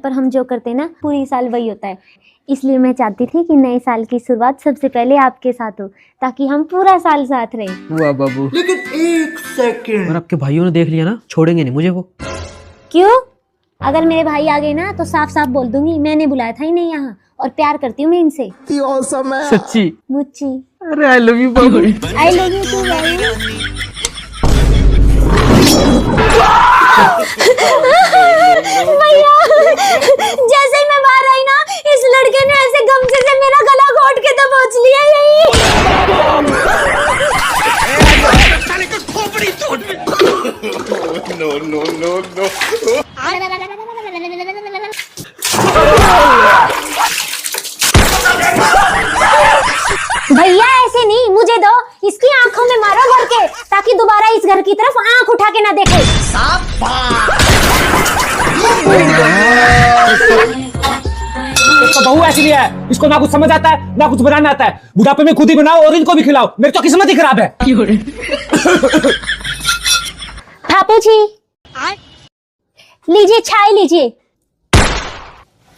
पर हम जो करते हैं ना पूरी साल वही होता है। इसलिए मैं चाहती थी कि नए साल की शुरुआत सबसे पहले आपके साथ हो, ताकि हम पूरा साल साथ रहें। वाह बाबू। लेकिन एक सेकंड, और आपके भाइयों ने देख लिया ना, छोड़ेंगे नहीं मुझे वो। क्यों? अगर मेरे भाई आ गए ना तो साफ साफ बोल दूंगी मैंने बुलाया था ही नहीं यहाँ, और प्यार करती हूँ मैं इनसे। सच्ची? मुच्ची। अरे आई लव यू बाबू। आई लव यू टू भाई। भैया, जैसे ही मैं बाहर आई ना, इस लड़के ने ऐसे गमछे से मेरा गला घोट के दबोच लिया। भैया ऐसे नहीं, मुझे दो, इसकी आंखों में मारो भर के, ताकि दोबारा इस घर की तरफ आंख उठा के ना देखे। तो बहू ऐसी नहीं है, इसको ना कुछ समझ आता है ना कुछ बनाना आता है। बुढ़ापे में खुद ही बनाओ और इनको भी खिलाओ। मेरी तो किस्मत ही खराब है। पापू जी लीजिए, चाय लीजिए।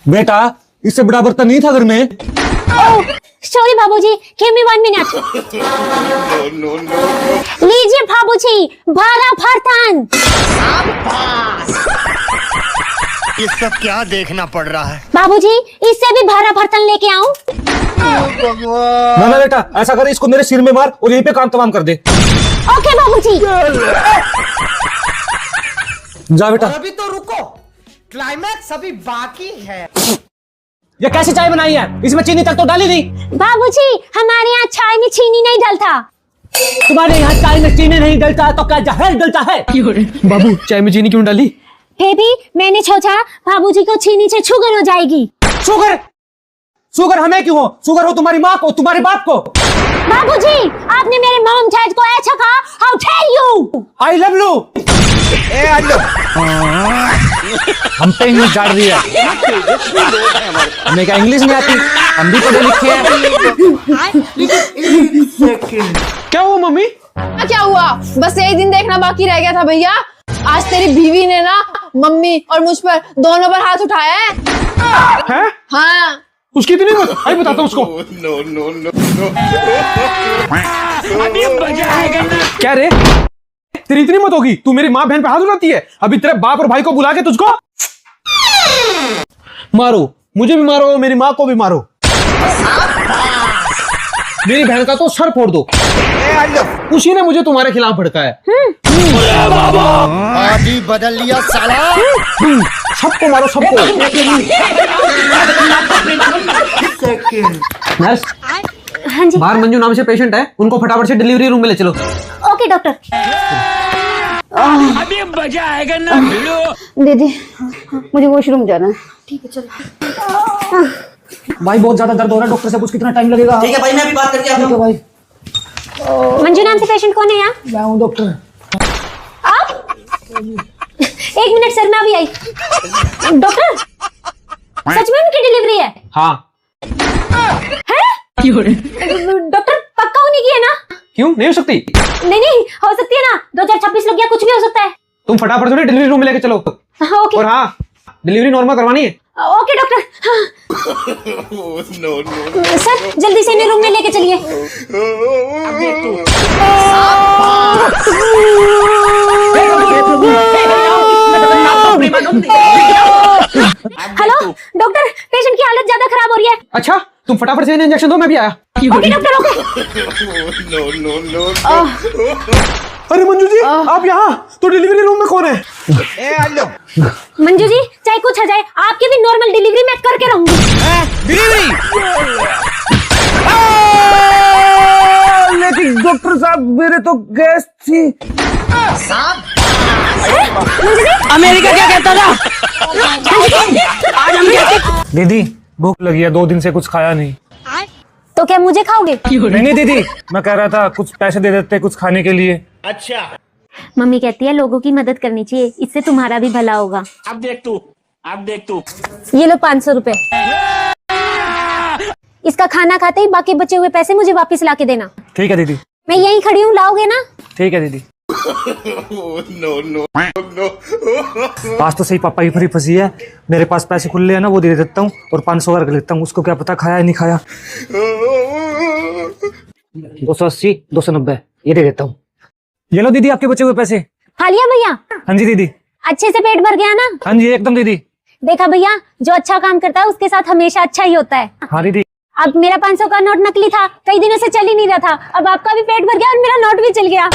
बेटा इससे बड़ा बर्तन नहीं था घर में। सॉरी बाबूजी, गिव मी 1 मिनट। लीजिए बाबूजी, भारा भरतन। ये सब क्या देखना पड़ रहा है? बाबूजी इससे भी भारा भरतन लेके आऊं? ना बेटा ऐसा कर, इसको मेरे सिर में मार और यहीं पे काम तमाम कर दे। ओके बाबूजी। जा बेटा। अभी तो रुको, क्लाइमैक्स अभी बाकी है। ये कैसी चाय बनाई है? इसमें चीनी तक तो डाली नहीं। बाबूजी हमारे यहाँ चाय में चीनी नहीं डलता। तुम्हारे यहाँ चाय में चीनी नहीं डलता तो क्या जहर डलता है? बाबू चाय में चीनी क्यों डाली? बेबी मैंने सोचा बाबूजी को चीनी से शुगर हो जाएगी। शुगर? शुगर हमें क्यों हो? शुगर हो तुम्हारी माँ को, तुम्हारे बाप को। बाबूजी आपने मेरे मॉम डैड को ऐसा कहा, how dare you. I love you. हम पे इंग्लिश झाड़ रही है। हमें क्या इंग्लिश नहीं आती? हम भी पढ़े लिखे हैं। क्या हुआ मम्मी? क्या हुआ? बस यही दिन देखना बाकी रह गया था भैया। आज तेरी बीवी ने ना मम्मी और मुझ पर दोनों पर हाथ उठाया है। हैं? हाँ। उसकी इतनी हिम्मत? आई बताता हूँ उसको। क्या रे, तेरी इतनी हिम्मत होगी? तू मेरी माँ बहन पे हाथ उठाती है? अभी तेरे बाप और भाई को बुला के तुझको मारो। मुझे भी मारो, मेरी माँ को भी मारो, मेरी बहन का तो सर फोड़ दो। उसी ने मुझे तुम्हारे खिलाफ भड़काया है। आदि बदल लिया साला। सबको मारो, सबको। नर्स, हाँ जी। बाहर मंजू नाम से पेशेंट है, उनको फटाफट से डिलीवरी रूम में ले चलो। Okay doctor. अभी मजा आएगा ना भिड़ो। दीदी मुझे वॉशरूम जाना है। ठीक है चलो। भाई बहुत ज्यादा दर्द हो रहा है, डॉक्टर से पूछ कितना टाइम लगेगा? ठीक है भाई, मैं भी बात करके आता हूँ। भाई मंजू नाम से पेशेंट कौन है यहाँ? मैं हूँ डॉक्टर। आप? 1 मिनट सर, मैं अभी आई। डॉक्टर सच में उनकी डिलीवरी है? हाँ। है? डॉक्टर पक्का होने की है ना? क्यों नहीं हो सकती? नहीं नहीं हो सकती है ना, 2026 लग गया, कुछ भी हो सकता है। तुम फटाफट से डिलीवरी रूम में लेके चलो। ओके। और हाँ, डिलीवरी नॉर्मल करवानी है। Okay doctor. सर जल्दी से इन्हें रूम में लेके चलिए। हेलो डॉक्टर, पेशेंट की हालत ज्यादा खराब हो रही है। अच्छा तुम फटाफट से इन्हें इंजेक्शन दो, मैं भी आया। Okay doctor okay. अरे मंजू जी आप यहाँ, तो डिलीवरी रूम में कौन है? मंजू जी चाहे कुछ हो जाए, आपकी भी नॉर्मल डिलीवरी मैं करके रहूंगी। लेकिन डॉक्टर साहब मेरे तो गैस थी। मंजू जी अमेरिका क्या कहता था? आज हम कहते। दीदी भूख लगी है, 2 दिन से कुछ खाया नहीं। तो क्या मुझे खाओगे? नहीं दीदी, मैं कह रहा था कुछ पैसे दे देते कुछ खाने के लिए। अच्छा मम्मी कहती है लोगों की मदद करनी चाहिए, इससे तुम्हारा भी भला होगा। अब देख तू। ये लो 500 रुपए। इसका खाना खाते ही बाकी बचे हुए पैसे मुझे वापस ला के देना। ठीक है दीदी। मैं यहीं खड़ी हूँ, लाओगे ना? ठीक है दीदी। आज तो सही पापा की फरी फंसी है। मेरे पास पैसे खुले हैं ना, वो दे देता हूँ और 500 का रख लेता हूँ। उसको क्या पता खाया नहीं खाया। 280, 290 ये दे देता हूँ। ये लो दीदी आपके बचे हुए पैसे। खा लिया भैया? हाँ जी दीदी। अच्छे से पेट भर गया ना? हाँ जी एकदम दीदी। देखा भैया, जो अच्छा काम करता है उसके साथ हमेशा अच्छा ही होता है। हाँ दीदी। अब मेरा 500 का नोट नकली था, कई दिनों से चल ही नहीं रहा था। अब आपका भी पेट भर गया और मेरा नोट भी चल गया।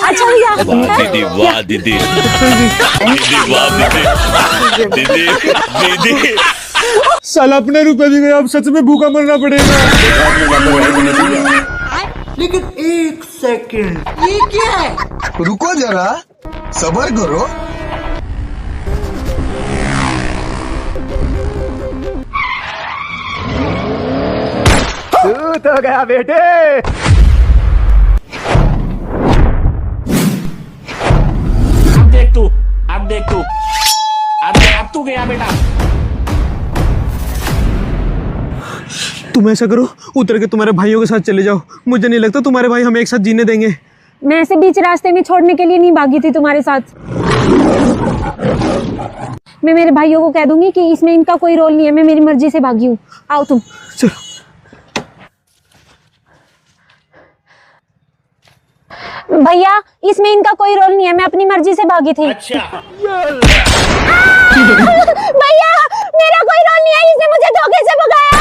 अच्छा भैया। दीदी वाह दीदी, दीदी वाह दीदी, दीदी दीदी। साला अपने रुपए भी गए, अब सच में भूखा मरना पड़ेगा। लेकिन एक सेकंड, ये क्या है? रुको जरा, सब्र करो। तू तो गया बेटे। अब देख तू, अब तू गया बेटा। तुम ऐसा करो, उतर के तुम्हारे भाइयों के साथ चले जाओ। मुझे नहीं लगता तुम्हारे भाई हमें एक साथ जीने देंगे। मैं ऐसे बीच रास्ते में छोड़ने के लिए नहीं भागी थी तुम्हारे साथ। मैं मेरे भाइयों को कह दूंगी कि इसमें इनका कोई रोल नहीं है, मैं मेरी मर्जी से भागी हूँ। आओ तुम। चलो। भैया, इसमें इनका कोई रोल नहीं है, मैं अपनी मर्जी से भागी थी। अच्छा। भैया, मेरा कोई रोल नहीं है, इसने मुझे धोखे से भगाया।